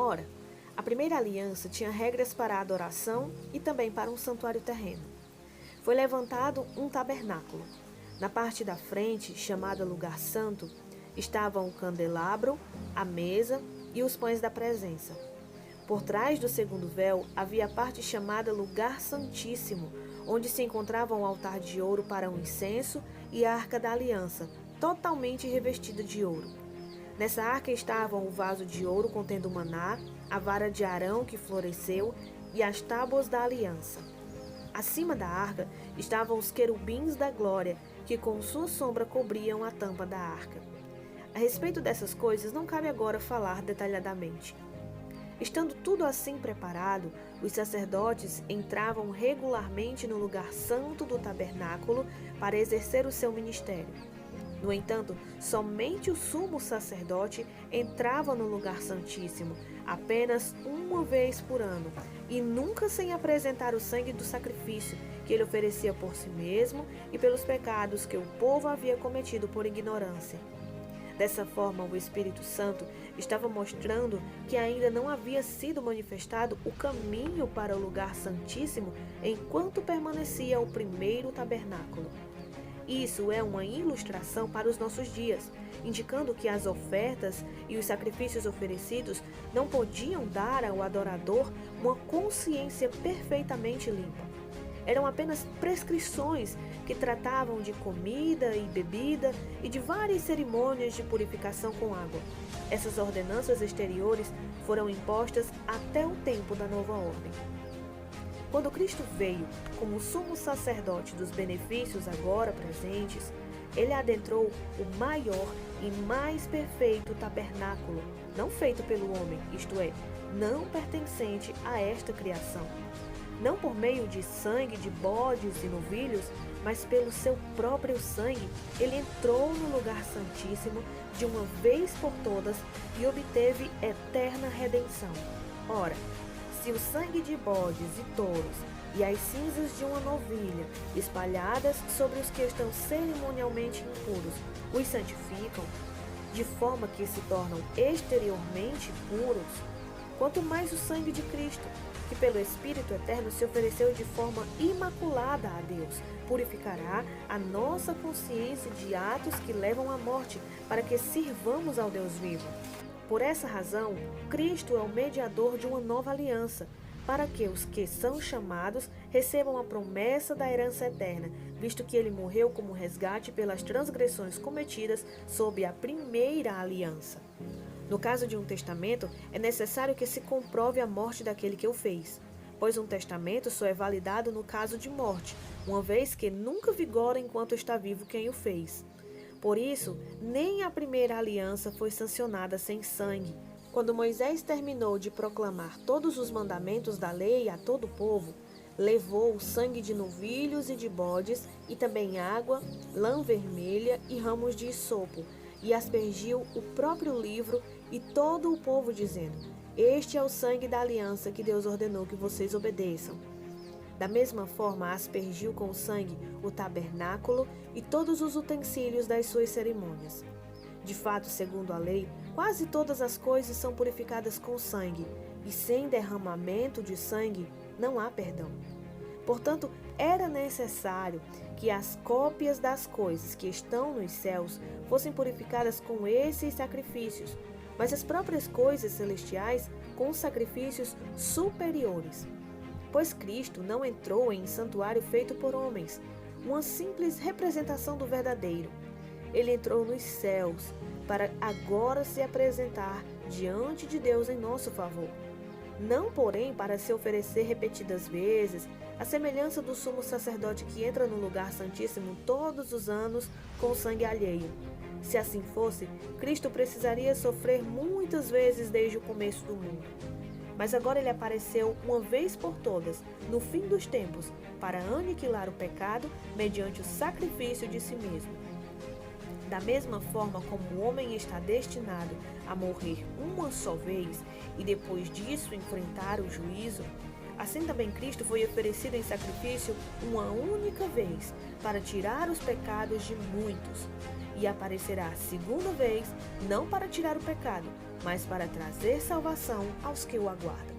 Ora, a primeira aliança tinha regras para a adoração e também para um santuário terreno. Foi levantado um tabernáculo. Na parte da frente, chamada Lugar Santo, estavam o candelabro, a mesa e os pães da presença. Por trás do segundo véu havia a parte chamada Lugar Santíssimo, onde se encontrava um altar de ouro para um incenso e a Arca da Aliança, totalmente revestida de ouro. Nessa arca estavam o vaso de ouro contendo maná, a vara de Arão que floresceu e as tábuas da aliança. Acima da arca estavam os querubins da glória, que com sua sombra cobriam a tampa da arca. A respeito dessas coisas não cabe agora falar detalhadamente. Estando tudo assim preparado, os sacerdotes entravam regularmente no lugar santo do tabernáculo para exercer o seu ministério. No entanto, somente o sumo sacerdote entrava no lugar santíssimo apenas uma vez por ano, e nunca sem apresentar o sangue do sacrifício que ele oferecia por si mesmo e pelos pecados que o povo havia cometido por ignorância. Dessa forma, o Espírito Santo estava mostrando que ainda não havia sido manifestado o caminho para o lugar santíssimo enquanto permanecia o primeiro tabernáculo. Isso é uma ilustração para os nossos dias, indicando que as ofertas e os sacrifícios oferecidos não podiam dar ao adorador uma consciência perfeitamente limpa. Eram apenas prescrições que tratavam de comida e bebida e de várias cerimônias de purificação com água. Essas ordenanças exteriores foram impostas até o tempo da nova ordem. Quando Cristo veio como sumo sacerdote dos benefícios agora presentes, ele adentrou o maior e mais perfeito tabernáculo, não feito pelo homem, isto é, não pertencente a esta criação. Não por meio de sangue de bodes e novilhos, mas pelo seu próprio sangue, ele entrou no lugar santíssimo de uma vez por todas e obteve eterna redenção. Ora, se o sangue de bodes e touros e as cinzas de uma novilha, espalhadas sobre os que estão cerimonialmente impuros, os santificam, de forma que se tornam exteriormente puros, quanto mais o sangue de Cristo, que pelo Espírito Eterno se ofereceu de forma imaculada a Deus, purificará a nossa consciência de atos que levam à morte, para que sirvamos ao Deus vivo. Por essa razão, Cristo é o mediador de uma nova aliança, para que os que são chamados recebam a promessa da herança eterna, visto que ele morreu como resgate pelas transgressões cometidas sob a primeira aliança. No caso de um testamento, é necessário que se comprove a morte daquele que o fez, pois um testamento só é validado no caso de morte, uma vez que nunca vigora enquanto está vivo quem o fez. Por isso, nem a primeira aliança foi sancionada sem sangue. Quando Moisés terminou de proclamar todos os mandamentos da lei a todo o povo, levou o sangue de novilhos e de bodes, e também água, lã vermelha e ramos de hisopo, e aspergiu o próprio livro e todo o povo, dizendo: Este é o sangue da aliança que Deus ordenou que vocês obedeçam. Da mesma forma, aspergiu com sangue o tabernáculo e todos os utensílios das suas cerimônias. De fato, segundo a lei, quase todas as coisas são purificadas com sangue, e sem derramamento de sangue não há perdão. Portanto, era necessário que as cópias das coisas que estão nos céus fossem purificadas com esses sacrifícios, mas as próprias coisas celestiais com sacrifícios superiores. Pois Cristo não entrou em santuário feito por homens, uma simples representação do verdadeiro. Ele entrou nos céus para agora se apresentar diante de Deus em nosso favor. Não, porém, para se oferecer repetidas vezes, à semelhança do sumo sacerdote que entra no lugar santíssimo todos os anos com sangue alheio. Se assim fosse, Cristo precisaria sofrer muitas vezes desde o começo do mundo. Mas agora ele apareceu uma vez por todas, no fim dos tempos, para aniquilar o pecado mediante o sacrifício de si mesmo. Da mesma forma como o homem está destinado a morrer uma só vez e depois disso enfrentar o juízo, Assim também Cristo foi oferecido em sacrifício uma única vez para tirar os pecados de muitos, e aparecerá segunda vez, não para tirar o pecado, mas para trazer salvação aos que o aguardam.